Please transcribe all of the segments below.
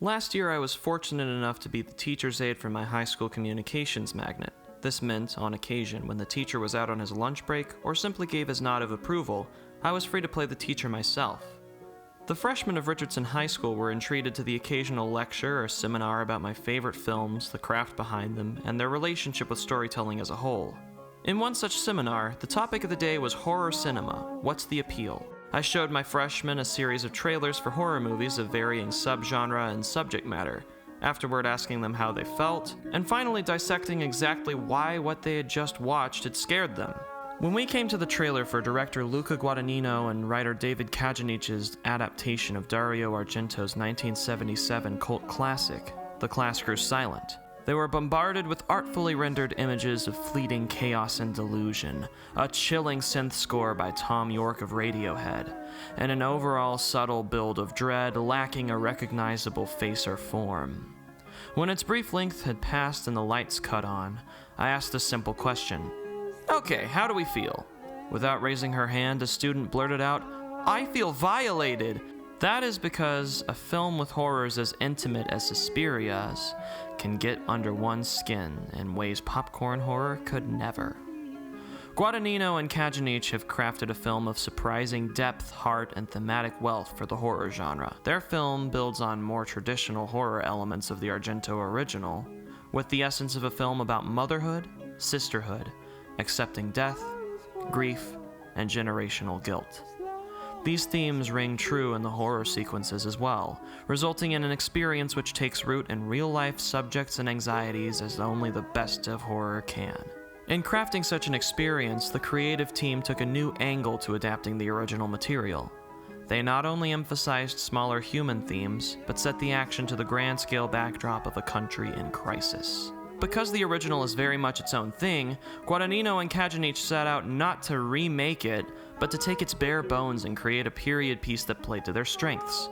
Last year, I was fortunate enough to be the teacher's aide for my high school communications magnet. This meant, on occasion, when the teacher was out on his lunch break or simply gave his nod of approval, I was free to play the teacher myself. The freshmen of Richardson High School were entreated to the occasional lecture or seminar about my favorite films, the craft behind them, and their relationship with storytelling as a whole. In one such seminar, the topic of the day was horror cinema. What's the appeal? I showed my freshmen a series of trailers for horror movies of varying subgenre and subject matter, afterward asking them how they felt, and finally dissecting exactly why what they had just watched had scared them. When we came to the trailer for director Luca Guadagnino and writer David Kajanich's adaptation of Dario Argento's 1977 cult classic, the class grew silent. They were bombarded with artfully rendered images of fleeting chaos and delusion, a chilling synth score by Thom Yorke of Radiohead, and an overall subtle build of dread lacking a recognizable face or form. When its brief length had passed and the lights cut on, I asked a simple question. "Okay, how do we feel?" Without raising her hand, a student blurted out, "I feel violated." That is because a film with horrors as intimate as Suspiria's can get under one's skin in ways popcorn horror could never. Guadagnino and Kajanich have crafted a film of surprising depth, heart, and thematic wealth for the horror genre. Their film builds on more traditional horror elements of the Argento original, with the essence of a film about motherhood, sisterhood, accepting death, grief, and generational guilt. These themes ring true in the horror sequences as well, resulting in an experience which takes root in real-life subjects and anxieties as only the best of horror can. In crafting such an experience, the creative team took a new angle to adapting the original material. They not only emphasized smaller human themes, but set the action to the grand-scale backdrop of a country in crisis. Because the original is very much its own thing, Guadagnino and Kajanich set out not to remake it, but to take its bare bones and create a period piece that played to their strengths.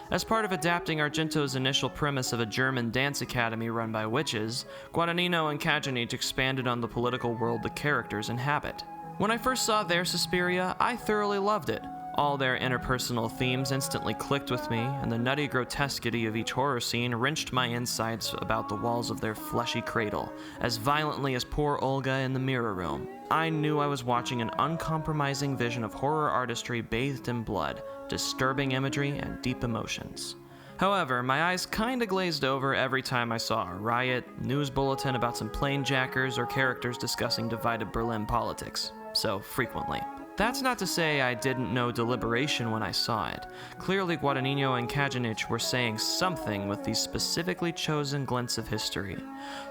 As part of adapting Argento's initial premise of a German dance academy run by witches, Guadagnino and Kajanich expanded on the political world the characters inhabit. When I first saw their Suspiria, I thoroughly loved it. All their interpersonal themes instantly clicked with me, and the nutty grotesquity of each horror scene wrenched my insides about the walls of their fleshy cradle, as violently as poor Olga in the mirror room. I knew I was watching an uncompromising vision of horror artistry bathed in blood, disturbing imagery, and deep emotions. However, my eyes kinda glazed over every time I saw a riot, news bulletin about some planejackers, or characters discussing divided Berlin politics. So frequently. That's not to say I didn't know deliberation when I saw it. Clearly Guadagnino and Kajanich were saying something with these specifically chosen glints of history.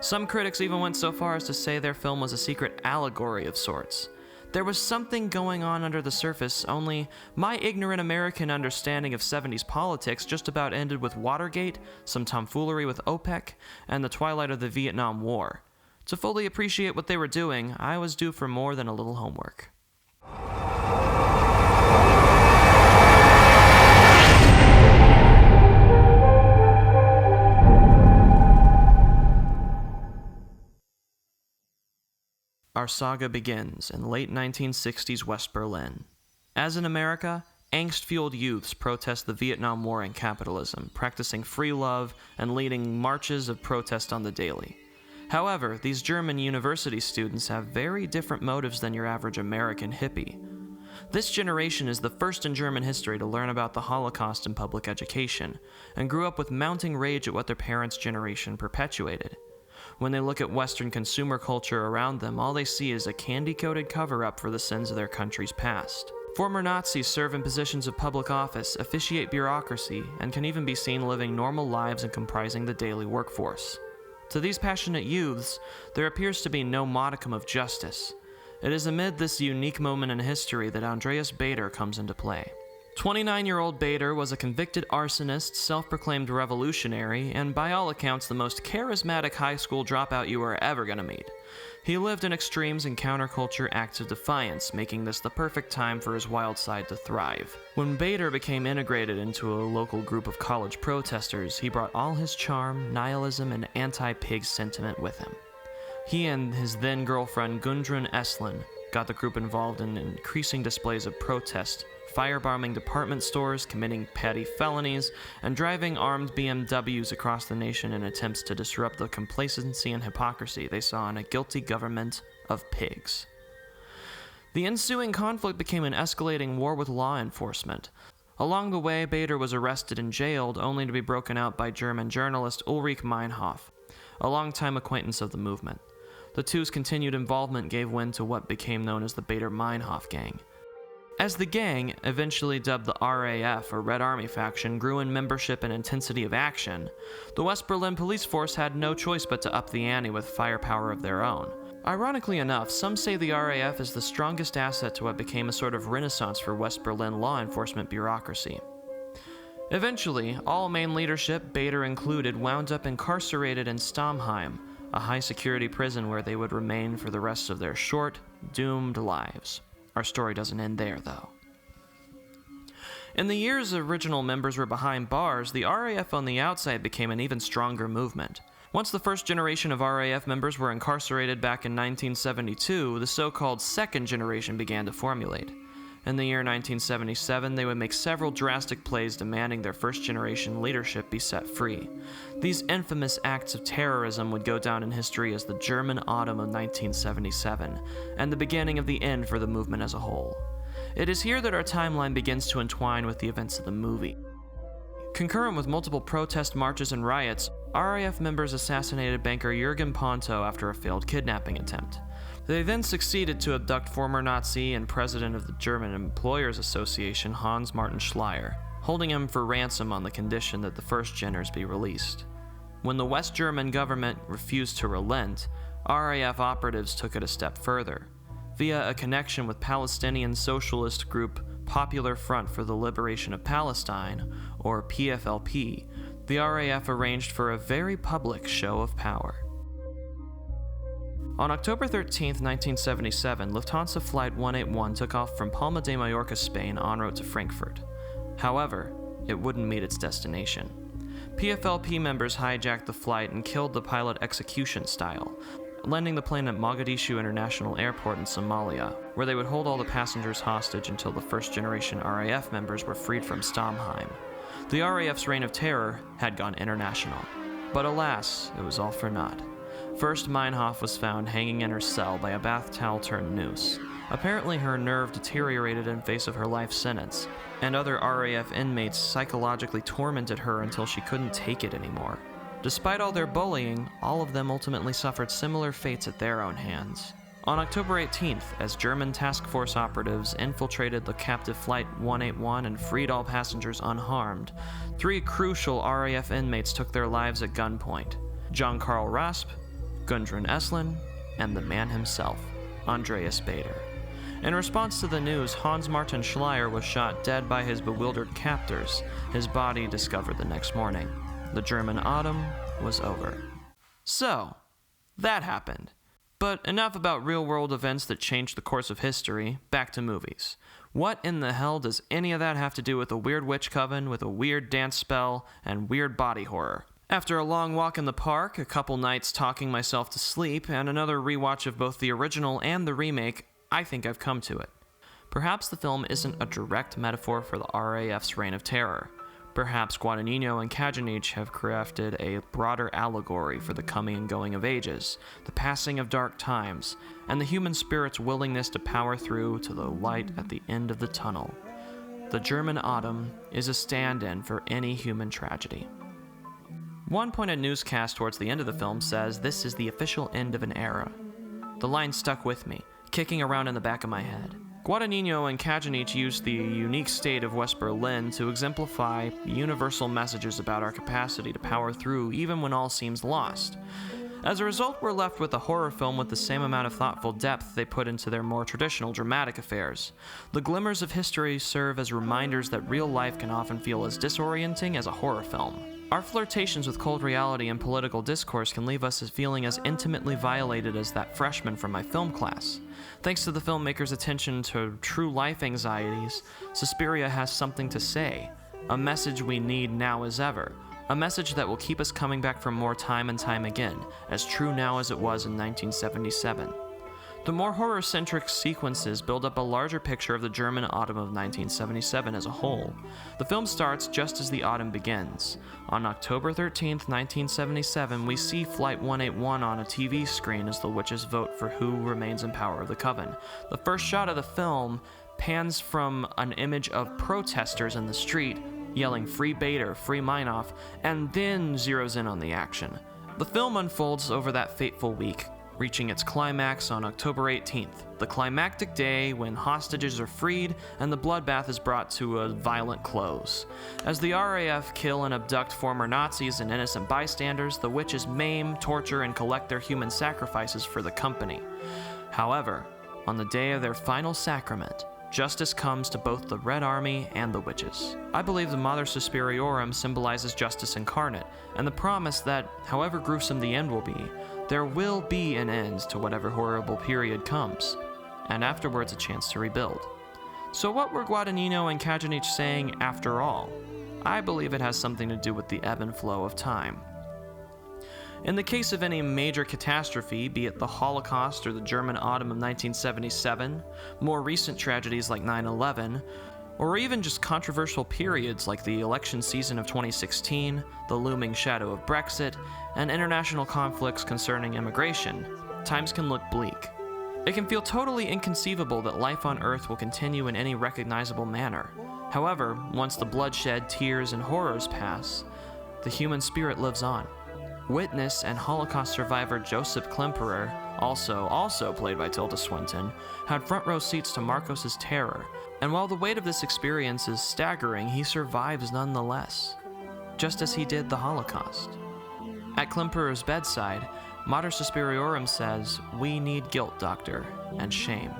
Some critics even went so far as to say their film was a secret allegory of sorts. There was something going on under the surface, only my ignorant American understanding of 70s politics just about ended with Watergate, some tomfoolery with OPEC, and the twilight of the Vietnam War. To fully appreciate what they were doing, I was due for more than a little homework. Our saga begins in late 1960s West Berlin. As in America, angst-fueled youths protest the Vietnam War and capitalism, practicing free love and leading marches of protest on the daily. However, these German university students have very different motives than your average American hippie. This generation is the first in German history to learn about the Holocaust in public education, and grew up with mounting rage at what their parents' generation perpetuated. When they look at Western consumer culture around them, all they see is a candy-coated cover-up for the sins of their country's past. Former Nazis serve in positions of public office, officiate bureaucracy, and can even be seen living normal lives and comprising the daily workforce. To these passionate youths, there appears to be no modicum of justice. It is amid this unique moment in history that Andreas Baader comes into play. 29-year-old Baader was a convicted arsonist, self-proclaimed revolutionary, and by all accounts the most charismatic high school dropout you were ever going to meet. He lived in extremes and counterculture acts of defiance, making this the perfect time for his wild side to thrive. When Baader became integrated into a local group of college protesters, he brought all his charm, nihilism, and anti-pig sentiment with him. He and his then-girlfriend Gudrun Esslin got the group involved in increasing displays of protest firebombing department stores, committing petty felonies, and driving armed BMWs across the nation in attempts to disrupt the complacency and hypocrisy they saw in a guilty government of pigs. The ensuing conflict became an escalating war with law enforcement. Along the way, Bader was arrested and jailed, only to be broken out by German journalist Ulrich Meinhof, a longtime acquaintance of the movement. The two's continued involvement gave wind to what became known as the Bader-Meinhof Gang. As the gang, eventually dubbed the RAF or Red Army faction, grew in membership and intensity of action, the West Berlin police force had no choice but to up the ante with firepower of their own. Ironically enough, some say the RAF is the strongest asset to what became a sort of renaissance for West Berlin law enforcement bureaucracy. Eventually, all main leadership, Bader included, wound up incarcerated in Stammheim, a high-security prison where they would remain for the rest of their short, doomed lives. Our story doesn't end there, though. In the years original members were behind bars, the RAF on the outside became an even stronger movement. Once the first generation of RAF members were incarcerated back in 1972, the so-called second generation began to formulate. In the year 1977, they would make several drastic plays demanding their first-generation leadership be set free. These infamous acts of terrorism would go down in history as the German Autumn of 1977, and the beginning of the end for the movement as a whole. It is here that our timeline begins to entwine with the events of the movie. Concurrent with multiple protest marches and riots, RAF members assassinated banker Jürgen Ponto after a failed kidnapping attempt. They then succeeded to abduct former Nazi and president of the German Employers Association Hans Martin Schleyer, holding him for ransom on the condition that the first Jenners be released. When the West German government refused to relent, RAF operatives took it a step further. Via a connection with Palestinian socialist group Popular Front for the Liberation of Palestine, or PFLP, the RAF arranged for a very public show of power. On October 13, 1977, Lufthansa Flight 181 took off from Palma de Mallorca, Spain, en route to Frankfurt. However, it wouldn't meet its destination. PFLP members hijacked the flight and killed the pilot execution style, landing the plane at Mogadishu International Airport in Somalia, where they would hold all the passengers hostage until the first-generation RAF members were freed from Stammheim. The RAF's reign of terror had gone international. But alas, it was all for naught. First, Meinhof was found hanging in her cell by a bath towel turned noose. Apparently her nerve deteriorated in face of her life sentence, and other RAF inmates psychologically tormented her until she couldn't take it anymore. Despite all their bullying, all of them ultimately suffered similar fates at their own hands. On October 18th, as German task force operatives infiltrated the captive Flight 181 and freed all passengers unharmed, 3 crucial RAF inmates took their lives at gunpoint: John Karl Rasp, Gudrun Esslin, and the man himself, Andreas Bader. In response to the news, Hans Martin Schleyer was shot dead by his bewildered captors, his body discovered the next morning. The German Autumn was over. So, that happened. But enough about real-world events that changed the course of history, back to movies. What in the hell does any of that have to do with a weird witch coven, with a weird dance spell, and weird body horror? After a long walk in the park, a couple nights talking myself to sleep, and another rewatch of both the original and the remake, I think I've come to it. Perhaps the film isn't a direct metaphor for the RAF's reign of terror. Perhaps Guadagnino and Kajanich have crafted a broader allegory for the coming and going of ages, the passing of dark times, and the human spirit's willingness to power through to the light at the end of the tunnel. The German Autumn is a stand-in for any human tragedy. One pointed newscast towards the end of the film says, "This is the official end of an era." The line stuck with me, kicking around in the back of my head. Guadagnino and Kajanich used the unique state of West Berlin to exemplify universal messages about our capacity to power through even when all seems lost. As a result, we're left with a horror film with the same amount of thoughtful depth they put into their more traditional dramatic affairs. The glimmers of history serve as reminders that real life can often feel as disorienting as a horror film. Our flirtations with cold reality and political discourse can leave us feeling as intimately violated as that freshman from my film class. Thanks to the filmmaker's attention to true life anxieties, Suspiria has something to say, a message we need now as ever, a message that will keep us coming back for more time and time again, as true now as it was in 1977. The more horror-centric sequences build up a larger picture of the German autumn of 1977 as a whole. The film starts just as the autumn begins. On October 13, 1977, we see Flight 181 on a TV screen as the witches vote for who remains in power of the Coven. The first shot of the film pans from an image of protesters in the street yelling "Free Bader, Free Meinhof," and then zeroes in on the action. The film unfolds over that fateful week, reaching its climax on October 18th, the climactic day when hostages are freed and the bloodbath is brought to a violent close. As the RAF kill and abduct former Nazis and innocent bystanders, the witches maim, torture, and collect their human sacrifices for the company. However, on the day of their final sacrament, justice comes to both the Red Army and the witches. I believe the Mater Suspiriorum symbolizes justice incarnate, and the promise that, however gruesome the end will be, there will be an end to whatever horrible period comes, and afterwards a chance to rebuild. So what were Guadagnino and Kajanich saying after all? I believe it has something to do with the ebb and flow of time. In the case of any major catastrophe, be it the Holocaust or the German autumn of 1977, more recent tragedies like 9/11, or even just controversial periods like the election season of 2016, the looming shadow of Brexit, and international conflicts concerning immigration, times can look bleak. It can feel totally inconceivable that life on Earth will continue in any recognizable manner. However, once the bloodshed, tears, and horrors pass, the human spirit lives on. Witness and Holocaust survivor Joseph Klemperer, also played by Tilda Swinton, had front row seats to Marcos's terror, and while the weight of this experience is staggering, he survives nonetheless, just as he did the Holocaust. At Klemperer's bedside, Mater Suspiriorum says, "We need guilt, doctor, and shame,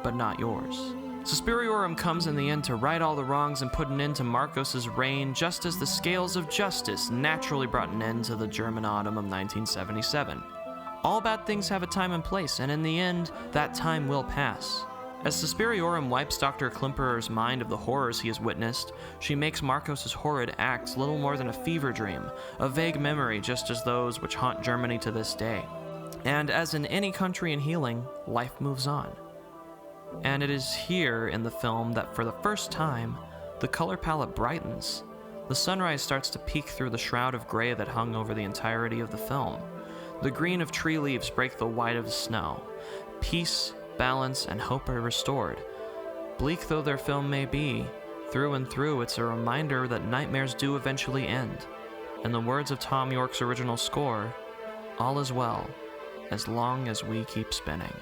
but not yours." Suspiriorum comes in the end to right all the wrongs and put an end to Marcos's reign, just as the scales of justice naturally brought an end to the German autumn of 1977. All bad things have a time and place, and in the end, that time will pass. As Suspiriorum wipes Dr. Klemperer's mind of the horrors he has witnessed, she makes Marcos's horrid acts little more than a fever dream, a vague memory just as those which haunt Germany to this day. And as in any country in healing, life moves on. And it is here in the film that for the first time, the color palette brightens. The sunrise starts to peek through the shroud of gray that hung over the entirety of the film. The green of tree leaves break the white of the snow. Peace, balance, and hope are restored. Bleak though their film may be, through and through it's a reminder that nightmares do eventually end. In the words of Thom Yorke's original score, all is well, as long as we keep spinning.